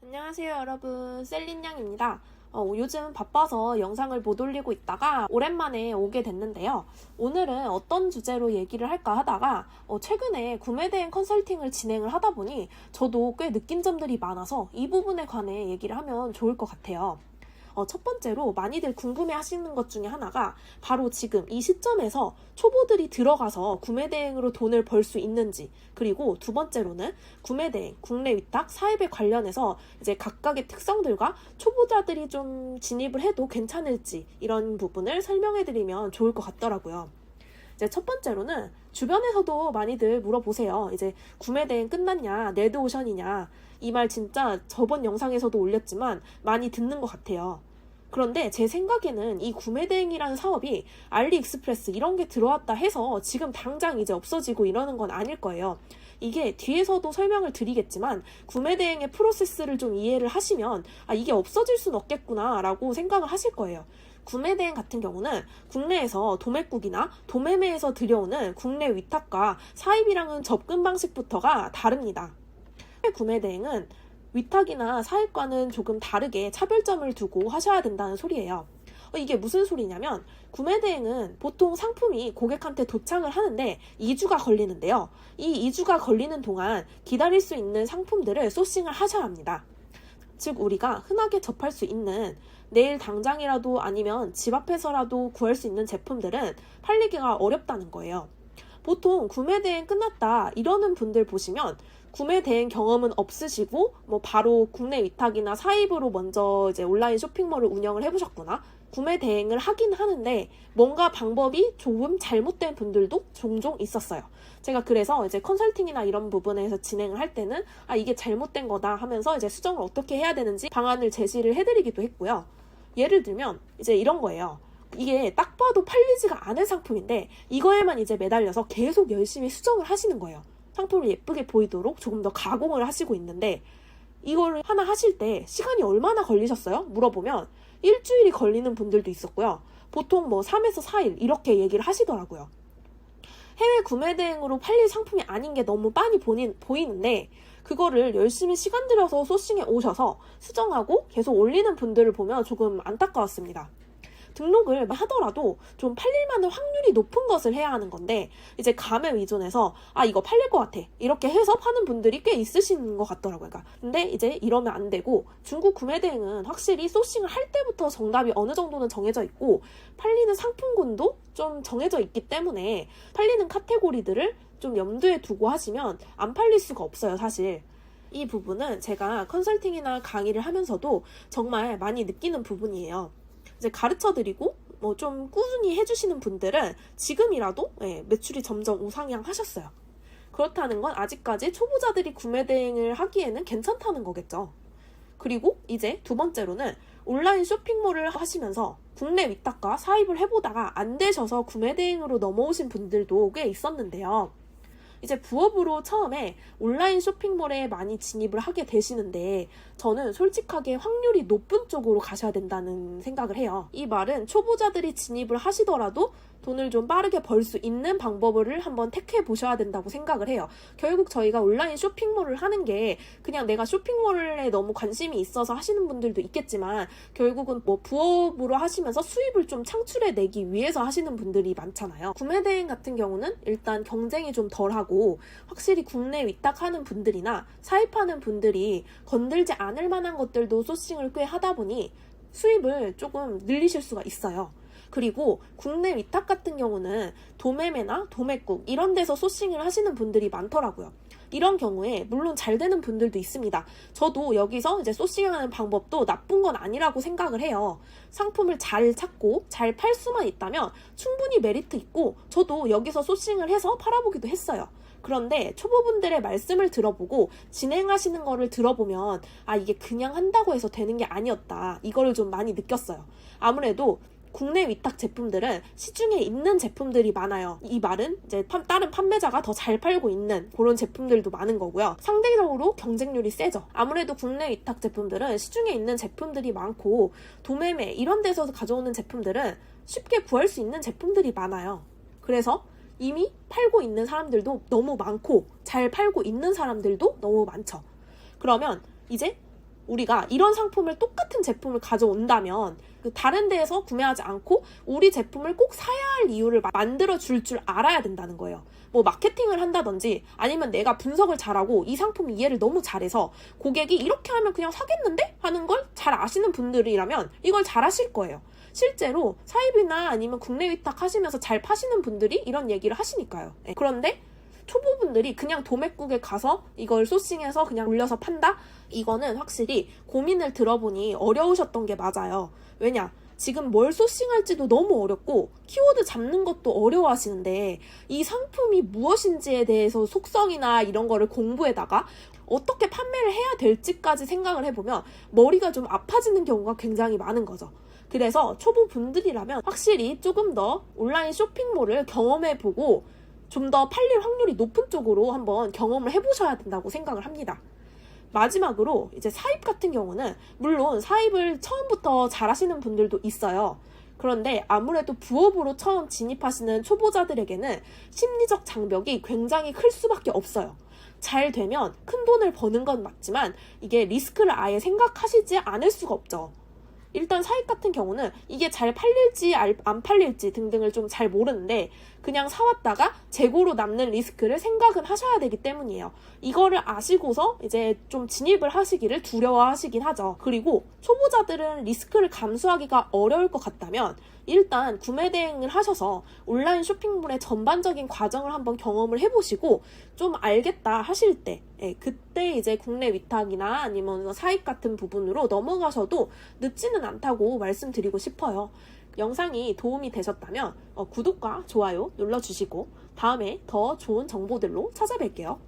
안녕하세요 여러분, 셀린양입니다. 요즘 바빠서 영상을 못 올리고 있다가 오랜만에 오게 됐는데요. 오늘은 어떤 주제로 얘기를 할까 하다가 최근에 구매대행 컨설팅을 진행을 하다 보니 저도 꽤 느낀 점들이 많아서 이 부분에 관해 얘기를 하면 좋을 것 같아요. 첫 번째로 많이들 궁금해 하시는 것 중에 하나가 바로 지금 이 시점에서 초보들이 들어가서 구매대행으로 돈을 벌 수 있는지, 그리고 두 번째로는 구매대행, 국내 위탁, 사입에 관련해서 이제 각각의 특성들과 초보자들이 좀 진입을 해도 괜찮을지 이런 부분을 설명해드리면 좋을 것 같더라고요. 이제 첫 번째로는 주변에서도 많이들 물어보세요. 이제 구매대행 끝났냐, 레드오션이냐. 이 말 진짜 저번 영상에서도 올렸지만 많이 듣는 것 같아요. 그런데 제 생각에는 이 구매대행이라는 사업이 알리익스프레스 이런 게 들어왔다 해서 지금 당장 이제 없어지고 이러는 건 아닐 거예요. 이게 뒤에서도 설명을 드리겠지만 구매대행의 프로세스를 좀 이해를 하시면 이게 없어질 순 없겠구나 라고 생각을 하실 거예요. 구매대행 같은 경우는 국내에서 도매국이나 도매매에서 들여오는 국내 위탁과 사입이랑은 접근 방식부터가 다릅니다. 구매대행은 위탁이나 사입과는 조금 다르게 차별점을 두고 하셔야 된다는 소리예요. 이게 무슨 소리냐면 구매대행은 보통 상품이 고객한테 도착을 하는데 2주가 걸리는데요. 이 2주가 걸리는 동안 기다릴 수 있는 상품들을 소싱을 하셔야 합니다. 즉 우리가 흔하게 접할 수 있는 내일 당장이라도 아니면 집 앞에서라도 구할 수 있는 제품들은 팔리기가 어렵다는 거예요. 보통 구매대행 끝났다 이러는 분들 보시면 구매대행 경험은 없으시고 바로 국내 위탁이나 사입으로 먼저 이제 온라인 쇼핑몰을 운영을 해보셨구나. 구매대행을 하긴 하는데 뭔가 방법이 조금 잘못된 분들도 종종 있었어요. 제가 그래서 이제 컨설팅이나 이런 부분에서 진행을 할 때는 이게 잘못된 거다 하면서 이제 수정을 어떻게 해야 되는지 방안을 제시를 해드리기도 했고요. 예를 들면 이제 이런 거예요. 이게 딱 봐도 팔리지가 않은 상품인데 이거에만 이제 매달려서 계속 열심히 수정을 하시는 거예요. 상품을 예쁘게 보이도록 조금 더 가공을 하시고 있는데 이거를 하나 하실 때 시간이 얼마나 걸리셨어요? 물어보면 일주일이 걸리는 분들도 있었고요. 보통 3에서 4일 이렇게 얘기를 하시더라고요. 해외 구매대행으로 팔릴 상품이 아닌 게 너무 빤히 보이는데 그거를 열심히 시간 들여서 소싱해 오셔서 수정하고 계속 올리는 분들을 보면 조금 안타까웠습니다. 등록을 하더라도 좀 팔릴 만한 확률이 높은 것을 해야 하는 건데 이제 감에 의존해서 이거 팔릴 것 같아 이렇게 해서 파는 분들이 꽤 있으신 것 같더라고요. 근데 이제 이러면 안 되고 중국 구매대행은 확실히 소싱을 할 때부터 정답이 어느 정도는 정해져 있고 팔리는 상품군도 좀 정해져 있기 때문에 팔리는 카테고리들을 좀 염두에 두고 하시면 안 팔릴 수가 없어요, 사실. 이 부분은 제가 컨설팅이나 강의를 하면서도 정말 많이 느끼는 부분이에요. 이제 가르쳐드리고 좀 꾸준히 해주시는 분들은 지금이라도 매출이 점점 우상향하셨어요. 그렇다는 건 아직까지 초보자들이 구매대행을 하기에는 괜찮다는 거겠죠. 그리고 이제 두 번째로는 온라인 쇼핑몰을 하시면서 국내 위탁과 사입을 해보다가 안 되셔서 구매대행으로 넘어오신 분들도 꽤 있었는데요. 이제 부업으로 처음에 온라인 쇼핑몰에 많이 진입을 하게 되시는데 저는 솔직하게 확률이 높은 쪽으로 가셔야 된다는 생각을 해요. 이 말은 초보자들이 진입을 하시더라도 돈을 좀 빠르게 벌 수 있는 방법을 한번 택해 보셔야 된다고 생각을 해요. 결국 저희가 온라인 쇼핑몰을 하는 게 그냥 내가 쇼핑몰에 너무 관심이 있어서 하시는 분들도 있겠지만 결국은 부업으로 하시면서 수입을 좀 창출해내기 위해서 하시는 분들이 많잖아요. 구매대행 같은 경우는 일단 경쟁이 좀 덜하고 확실히 국내 위탁하는 분들이나 사입하는 분들이 건들지 않을 만한 것들도 소싱을 꽤 하다 보니 수입을 조금 늘리실 수가 있어요. 그리고 국내 위탁 같은 경우는 도매매나 도매국 이런 데서 소싱을 하시는 분들이 많더라고요. 이런 경우에 물론 잘 되는 분들도 있습니다. 저도 여기서 이제 소싱하는 방법도 나쁜 건 아니라고 생각을 해요. 상품을 잘 찾고 잘 팔 수만 있다면 충분히 메리트 있고 저도 여기서 소싱을 해서 팔아보기도 했어요. 그런데 초보분들의 말씀을 들어보고 진행하시는 거를 들어보면 이게 그냥 한다고 해서 되는 게 아니었다. 이거를 좀 많이 느꼈어요. 아무래도 국내 위탁 제품들은 시중에 있는 제품들이 많아요. 이 말은 이제 다른 판매자가 더 잘 팔고 있는 그런 제품들도 많은 거고요. 상대적으로 경쟁률이 세죠. 아무래도 국내 위탁 제품들은 시중에 있는 제품들이 많고 도매매 이런 데서 가져오는 제품들은 쉽게 구할 수 있는 제품들이 많아요. 그래서 이미 팔고 있는 사람들도 너무 많고 잘 팔고 있는 사람들도 너무 많죠. 그러면 이제 우리가 이런 상품을 똑같은 제품을 가져온다면 그 다른 데에서 구매하지 않고 우리 제품을 꼭 사야 할 이유를 만들어 줄 알아야 된다는 거예요. 뭐 마케팅을 한다든지 아니면 내가 분석을 잘하고 이 상품 이해를 너무 잘해서 고객이 이렇게 하면 그냥 사겠는데? 하는 걸 잘 아시는 분들이라면 이걸 잘 하실 거예요. 실제로 사입이나 아니면 국내 위탁 하시면서 잘 파시는 분들이 이런 얘기를 하시니까요. 네. 그런데 초보분들이 그냥 도매국에 가서 이걸 소싱해서 그냥 올려서 판다? 이거는 확실히 고민을 들어보니 어려우셨던 게 맞아요. 왜냐? 지금 뭘 소싱할지도 너무 어렵고 키워드 잡는 것도 어려워하시는데 이 상품이 무엇인지에 대해서 속성이나 이런 거를 공부에다가 어떻게 판매를 해야 될지까지 생각을 해보면 머리가 좀 아파지는 경우가 굉장히 많은 거죠. 그래서 초보분들이라면 확실히 조금 더 온라인 쇼핑몰을 경험해보고 좀 더 팔릴 확률이 높은 쪽으로 한번 경험을 해보셔야 된다고 생각을 합니다. 마지막으로 이제 사입 같은 경우는 물론 사입을 처음부터 잘하시는 분들도 있어요. 그런데 아무래도 부업으로 처음 진입하시는 초보자들에게는 심리적 장벽이 굉장히 클 수밖에 없어요. 잘 되면 큰 돈을 버는 건 맞지만 이게 리스크를 아예 생각하시지 않을 수가 없죠. 일단 사입 같은 경우는 이게 잘 팔릴지 안 팔릴지 등등을 좀 잘 모르는데 그냥 사왔다가 재고로 남는 리스크를 생각은 하셔야 되기 때문이에요. 이거를 아시고서 이제 좀 진입을 하시기를 두려워하시긴 하죠. 그리고 초보자들은 리스크를 감수하기가 어려울 것 같다면 일단 구매 대행을 하셔서 온라인 쇼핑몰의 전반적인 과정을 한번 경험을 해보시고 좀 알겠다 하실 때 그때 이제 국내 위탁이나 아니면 사입 같은 부분으로 넘어가셔도 늦지는 않다고 말씀드리고 싶어요. 영상이 도움이 되셨다면 구독과 좋아요 눌러주시고 다음에 더 좋은 정보들로 찾아뵐게요.